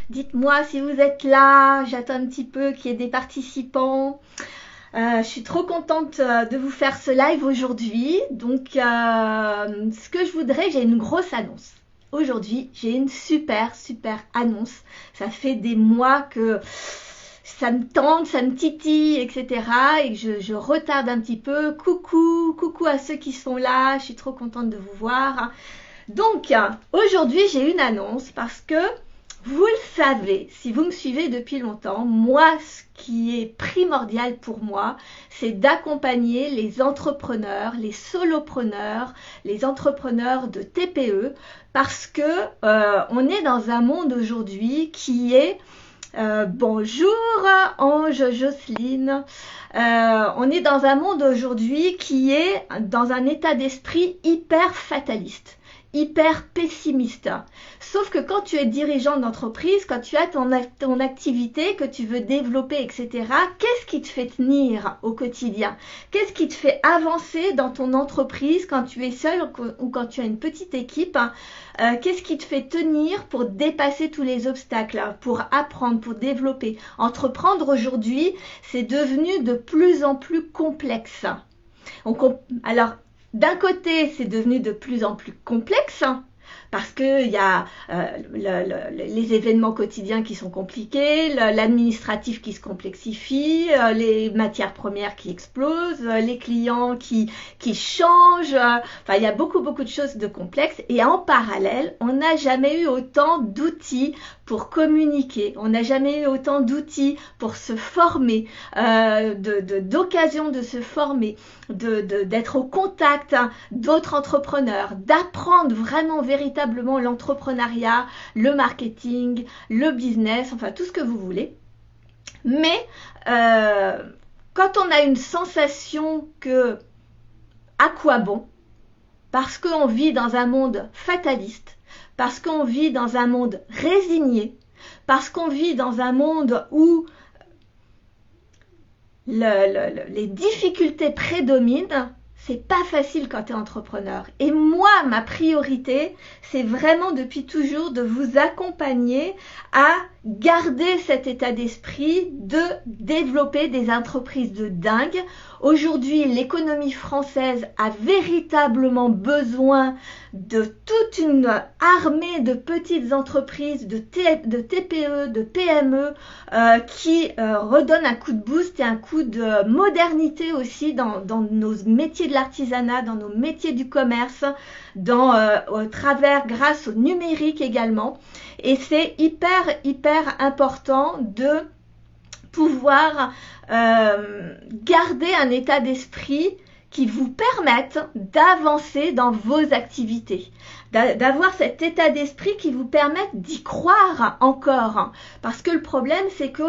Dites-moi si vous êtes là, j'attends un petit peu qu'il y ait des participants. Je suis trop contente de vous faire ce live aujourd'hui. Donc, ce que je voudrais, j'ai une grosse annonce. Aujourd'hui, j'ai une super annonce. Ça fait des mois que ça me tente, ça me titille, etc. Et que je retarde un petit peu. Coucou à ceux qui sont là. Je suis trop contente de vous voir. Donc, aujourd'hui, j'ai une annonce parce que vous le savez, si vous me suivez depuis longtemps, moi, ce qui est primordial pour moi, c'est d'accompagner les entrepreneurs, les solopreneurs, les entrepreneurs de TPE, parce que on est dans un monde aujourd'hui qui est bonjour Ange Jocelyne. On est dans un monde aujourd'hui qui est dans un état d'esprit hyper fataliste, hyper pessimiste. Sauf que quand tu es dirigeant d'entreprise, quand tu as ton activité que tu veux développer, etc., qu'est-ce qui te fait tenir au quotidien? Qu'est-ce qui te fait avancer dans ton entreprise quand tu es seul ou quand tu as une petite équipe? Qu'est-ce qui te fait tenir pour dépasser tous les obstacles, pour apprendre, pour développer? Entreprendre aujourd'hui, c'est devenu de plus en plus complexe. Alors, d'un côté, c'est devenu de plus en plus complexe, parce qu'il y a les événements quotidiens qui sont compliqués, l'administratif qui se complexifie, les matières premières qui explosent, les clients qui changent. Enfin, il y a beaucoup de choses de complexes. Et en parallèle, on n'a jamais eu autant d'outils pour communiquer. On n'a jamais eu autant d'outils pour se former, d'occasion de se former, d'être au contact d'autres entrepreneurs, d'apprendre vraiment véritablement l'entrepreneuriat, le marketing, le business, enfin tout ce que vous voulez. Mais quand on a une sensation que à quoi bon, parce qu'on vit dans un monde fataliste, parce qu'on vit dans un monde résigné, parce qu'on vit dans un monde où les difficultés prédominent, c'est pas facile quand tu es entrepreneur. Et moi, ma priorité, c'est vraiment depuis toujours de vous accompagner à garder cet état d'esprit de développer des entreprises de dingue. Aujourd'hui, l'économie française a véritablement besoin de toute une armée de petites entreprises, de TPE, de PME qui redonnent un coup de boost et un coup de modernité aussi dans nos métiers de l'artisanat, dans nos métiers du commerce, au travers, grâce au numérique également. Et c'est hyper important de pouvoir garder un état d'esprit qui vous permette d'avancer dans vos activités, d'avoir cet état d'esprit qui vous permette d'y croire encore. Parce que le problème, c'est que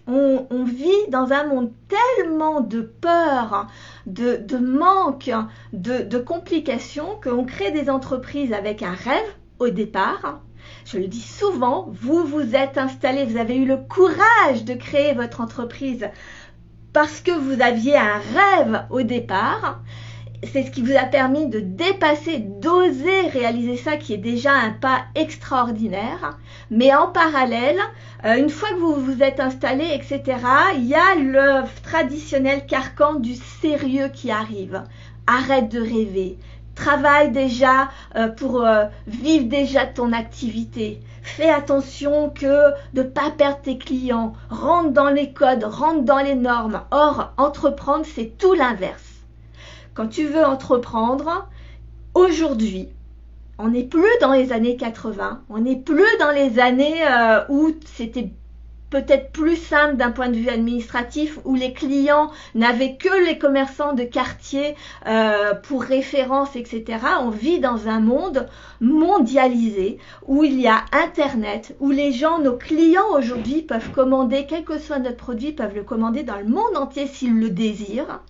on vit dans un monde tellement de peur, de manque, de complications, qu'on crée des entreprises avec un rêve au départ. Je le dis souvent, vous vous êtes installé, vous avez eu le courage de créer votre entreprise parce que vous aviez un rêve au départ. C'est ce qui vous a permis de dépasser, d'oser réaliser ça, qui est déjà un pas extraordinaire. Mais en parallèle, une fois que vous vous êtes installé, etc., il y a le traditionnel carcan du sérieux qui arrive. Arrête de rêver. Travaille déjà pour vivre déjà ton activité. Fais attention de ne pas perdre tes clients. Rentre dans les codes, rentre dans les normes. Or, entreprendre, c'est tout l'inverse. Quand tu veux entreprendre, aujourd'hui, on n'est plus dans les années 80, on n'est plus dans les années où c'était peut-être plus simple d'un point de vue administratif, où les clients n'avaient que les commerçants de quartier pour référence, etc. On vit dans un monde mondialisé, où il y a Internet, où les gens, nos clients aujourd'hui peuvent commander, quel que soit notre produit, peuvent le commander dans le monde entier s'ils le désirent.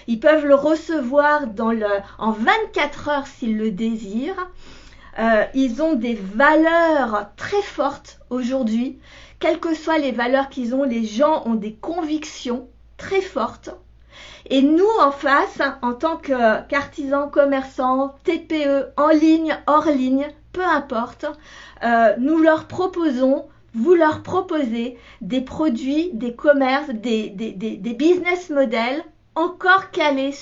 Ils peuvent le recevoir en 24 heures s'ils le désirent. Ils ont des valeurs très fortes aujourd'hui. Quelles que soient les valeurs qu'ils ont, les gens ont des convictions très fortes. Et nous, en face, en tant qu'artisans, commerçants, TPE, en ligne, hors ligne, peu importe, nous leur proposons vous leur proposez des produits, des commerces, des business models encore calés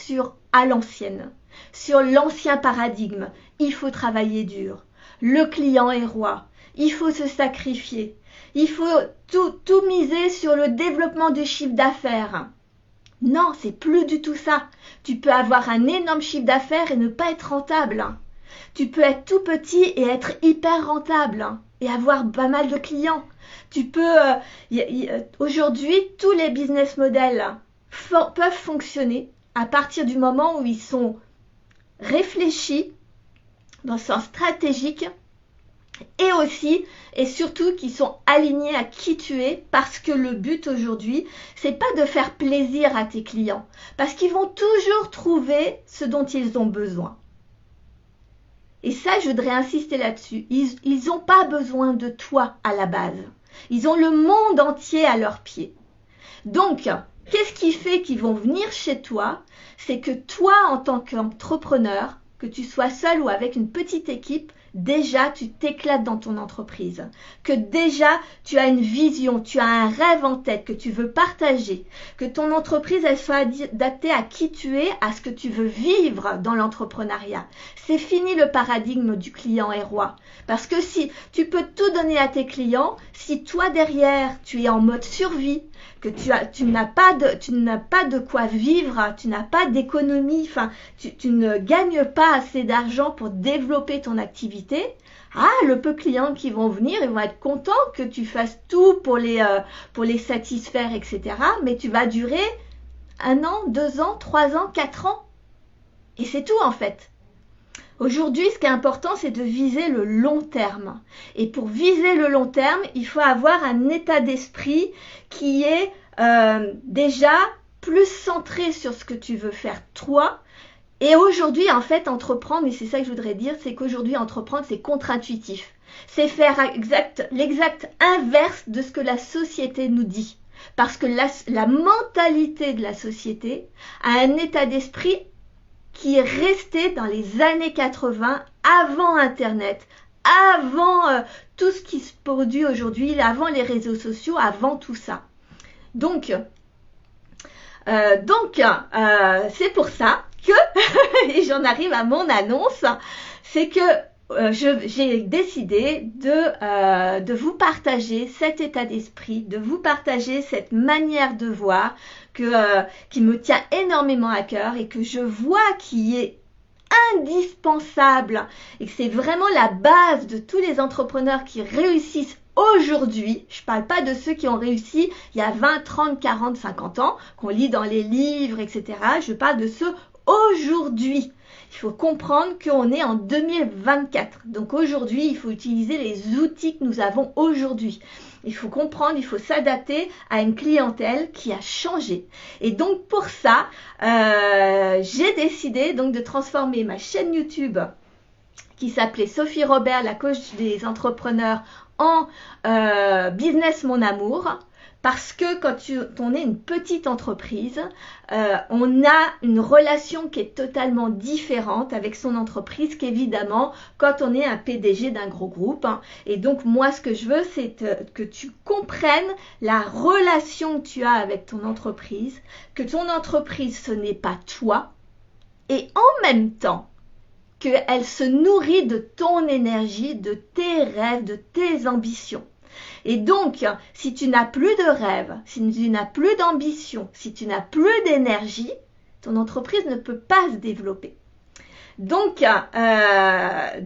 à l'ancienne, sur l'ancien paradigme. Il faut travailler dur. Le client est roi. Il faut se sacrifier. Il faut tout miser sur le développement du chiffre d'affaires. Non, c'est plus du tout ça. Tu peux avoir un énorme chiffre d'affaires et ne pas être rentable. Tu peux être tout petit et être hyper rentable et avoir pas mal de clients. Tu peux aujourd'hui, tous les business models peuvent fonctionner à partir du moment où ils sont réfléchis dans le sens stratégique et aussi et surtout qui sont alignés à qui tu es, parce que le but aujourd'hui, c'est pas de faire plaisir à tes clients, parce qu'ils vont toujours trouver ce dont ils ont besoin. Et ça, je voudrais insister là-dessus. Ils n'ont pas besoin de toi à la base. Ils ont le monde entier à leurs pieds. Donc, qu'est-ce qui fait qu'ils vont venir chez toi? C'est que toi, en tant qu'entrepreneur, que tu sois seul ou avec une petite équipe, déjà tu t'éclates dans ton entreprise, que déjà tu as une vision, tu as un rêve en tête que tu veux partager, que ton entreprise elle soit adaptée à qui tu es, à ce que tu veux vivre dans l'entrepreneuriat. C'est fini le paradigme du client est roi, parce que si tu peux tout donner à tes clients, si toi derrière tu es en mode survie, que tu n'as pas de quoi vivre, tu n'as pas d'économie, enfin tu ne gagnes pas assez d'argent pour développer ton activité, le peu de clients qui vont venir, ils vont être contents que tu fasses tout pour les satisfaire, etc. Mais tu vas durer 1 an, 2 ans, 3 ans, 4 ans. Et c'est tout en fait. Aujourd'hui, ce qui est important, c'est de viser le long terme. Et pour viser le long terme, il faut avoir un état d'esprit qui est déjà plus centré sur ce que tu veux faire toi. Et aujourd'hui, en fait, entreprendre, et c'est ça que je voudrais dire, c'est qu'aujourd'hui, entreprendre, c'est contre-intuitif. C'est faire l'exact inverse de ce que la société nous dit. Parce que la mentalité de la société a un état d'esprit qui est resté dans les années 80, avant Internet, avant tout ce qui se produit aujourd'hui, avant les réseaux sociaux, avant tout ça. Donc c'est pour ça que, et j'en arrive à mon annonce, c'est que j'ai décidé de vous partager cet état d'esprit, de vous partager cette manière de voir qui me tient énormément à cœur et que je vois qui est indispensable et que c'est vraiment la base de tous les entrepreneurs qui réussissent aujourd'hui. Je ne parle pas de ceux qui ont réussi il y a 20, 30, 40, 50 ans, qu'on lit dans les livres, etc. Je parle de ceux aujourd'hui. Il faut comprendre qu'on est en 2024. Donc aujourd'hui, il faut utiliser les outils que nous avons aujourd'hui. Il faut comprendre, il faut s'adapter à une clientèle qui a changé. Et donc pour ça, j'ai décidé donc de transformer ma chaîne YouTube qui s'appelait Sophie Robert, la coach des entrepreneurs, en Business Mon Amour. Parce que quand on est une petite entreprise, on a une relation qui est totalement différente avec son entreprise qu'évidemment quand on est un PDG d'un gros groupe. Et donc moi, ce que je veux, c'est que tu comprennes la relation que tu as avec ton entreprise, que ton entreprise, ce n'est pas toi, et en même temps, qu'elle se nourrit de ton énergie, de tes rêves, de tes ambitions. Et donc, si tu n'as plus de rêve, si tu n'as plus d'ambition, si tu n'as plus d'énergie, ton entreprise ne peut pas se développer. Donc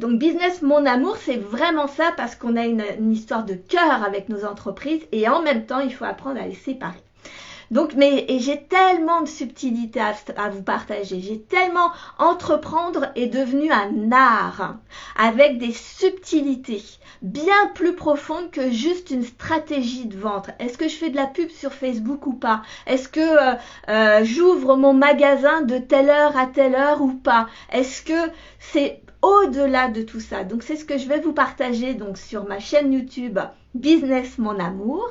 Business Mon Amour, c'est vraiment ça parce qu'on a une histoire de cœur avec nos entreprises et en même temps, il faut apprendre à les séparer. Donc, et j'ai tellement de subtilités à vous partager. J'ai tellement entreprendre est devenu un art avec des subtilités bien plus profondes que juste une stratégie de vente. Est-ce que je fais de la pub sur Facebook ou pas? Est-ce que j'ouvre mon magasin de telle heure à telle heure ou pas? Est-ce que c'est au-delà de tout ça? Donc, c'est ce que je vais vous partager donc sur ma chaîne YouTube Business Mon Amour.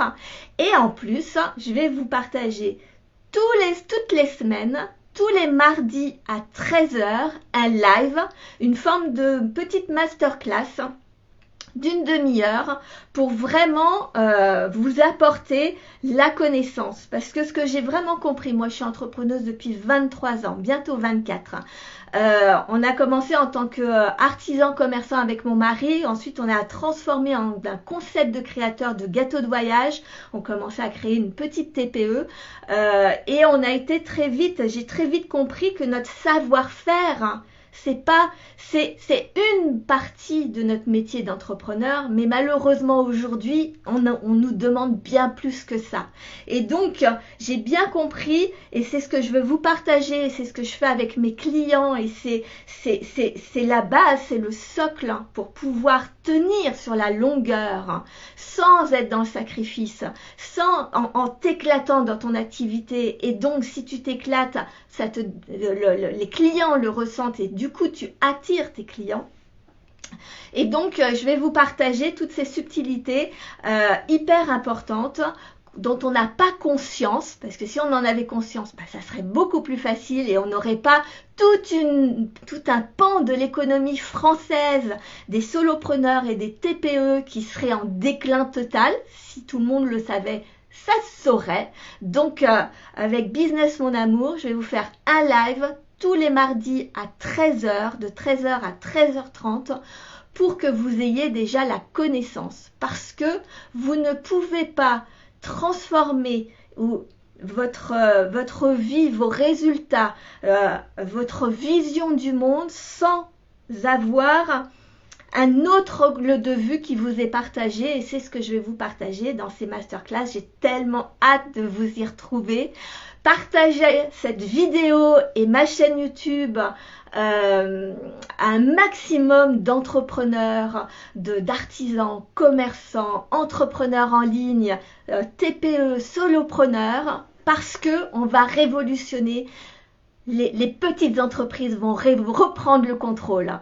Et en plus, je vais vous partager toutes les semaines, tous les mardis à 13h, un live, une forme de petite masterclass d'une demi-heure pour vraiment vous apporter la connaissance. Parce que ce que j'ai vraiment compris, moi je suis entrepreneuse depuis 23 ans, bientôt 24. On a commencé en tant qu'artisan commerçant avec mon mari. Ensuite, on a transformé en un concept de créateur de gâteaux de voyage. On commençait à créer une petite TPE. Et on a été très vite, j'ai très vite compris que notre savoir-faire, c'est une partie de notre métier d'entrepreneur, mais malheureusement aujourd'hui, on nous demande bien plus que ça. Et donc, j'ai bien compris, et c'est ce que je veux vous partager, c'est ce que je fais avec mes clients, et c'est la base, c'est le socle pour pouvoir tenir sur la longueur, sans être dans le sacrifice, en t'éclatant dans ton activité. Et donc, si tu t'éclates, les clients le ressentent et du coup, tu attires tes clients. Et donc, je vais vous partager toutes ces subtilités hyper importantes dont on n'a pas conscience, parce que si on en avait conscience, ça serait beaucoup plus facile et on n'aurait pas tout un pan de l'économie française, des solopreneurs et des TPE qui seraient en déclin total. Si tout le monde le savait, ça se saurait. Donc, avec Business Mon Amour, je vais vous faire un live tous les mardis à 13h, de 13h à 13h30, pour que vous ayez déjà la connaissance. Parce que vous ne pouvez pas transformer votre vie, vos résultats, votre vision du monde sans avoir un autre angle de vue qui vous est partagé, et c'est ce que je vais vous partager dans ces masterclass. J'ai tellement hâte de vous y retrouver. Partagez cette vidéo et ma chaîne YouTube un maximum d'entrepreneurs, d'artisans, commerçants, entrepreneurs en ligne, TPE, solopreneurs, parce que on va révolutionner. Les petites entreprises vont reprendre le contrôle.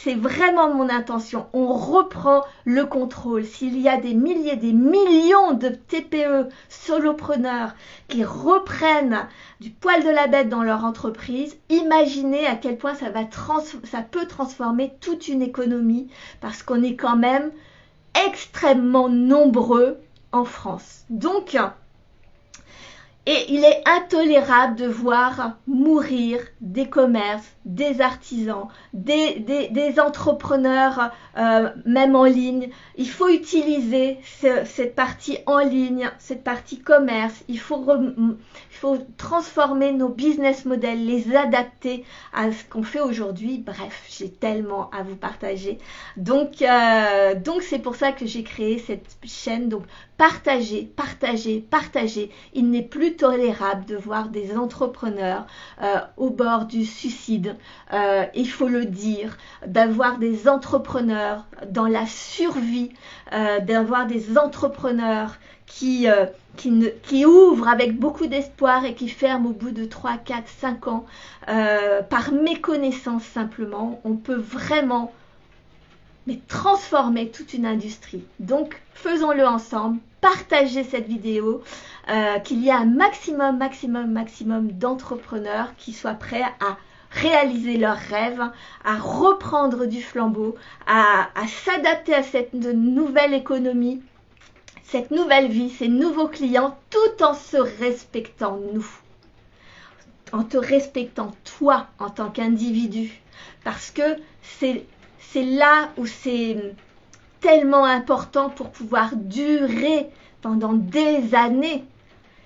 C'est vraiment mon intention. On reprend le contrôle. S'il y a des milliers, des millions de TPE solopreneurs qui reprennent du poil de la bête dans leur entreprise, imaginez à quel point ça peut transformer toute une économie, parce qu'on est quand même extrêmement nombreux en France. Donc, et il est intolérable de voir mourir des commerces, des artisans, des entrepreneurs, même en ligne. Il faut utiliser cette partie en ligne, cette partie commerce. Il faut transformer nos business models, les adapter à ce qu'on fait aujourd'hui. Bref, j'ai tellement à vous partager. Donc c'est pour ça que j'ai créé cette chaîne. Donc, partagez. Il n'est plus tolérable de voir des entrepreneurs au bord du suicide, il faut le dire, d'avoir des entrepreneurs dans la survie, d'avoir des entrepreneurs qui ouvrent avec beaucoup d'espoir et qui ferment au bout de 3, 4, 5 ans. Par méconnaissance simplement, on peut vraiment transformer toute une industrie. Donc, faisons-le ensemble. Partagez cette vidéo, qu'il y ait un maximum d'entrepreneurs qui soient prêts à réaliser leurs rêves, à reprendre du flambeau, à s'adapter à cette nouvelle économie, cette nouvelle vie, ces nouveaux clients, tout en se respectant nous, en te respectant toi en tant qu'individu, parce que c'est là où c'est tellement important pour pouvoir durer pendant des années.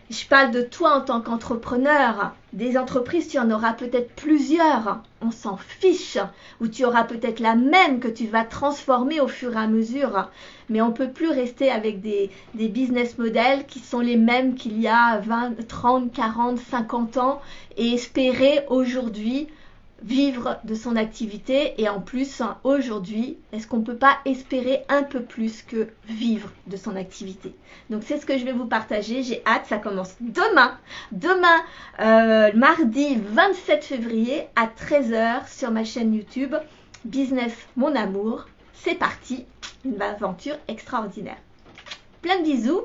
Je parle de toi en tant qu'entrepreneur. Des entreprises, tu en auras peut-être plusieurs. On s'en fiche. Ou tu auras peut-être la même que tu vas transformer au fur et à mesure. Mais on ne peut plus rester avec des business models qui sont les mêmes qu'il y a 20, 30, 40, 50 ans et espérer aujourd'hui vivre de son activité. Et en plus, aujourd'hui, est-ce qu'on ne peut pas espérer un peu plus que vivre de son activité? Donc, c'est ce que je vais vous partager. J'ai hâte, ça commence demain. Mardi 27 février à 13h sur ma chaîne YouTube Business Mon Amour. C'est parti, une aventure extraordinaire. Plein de bisous.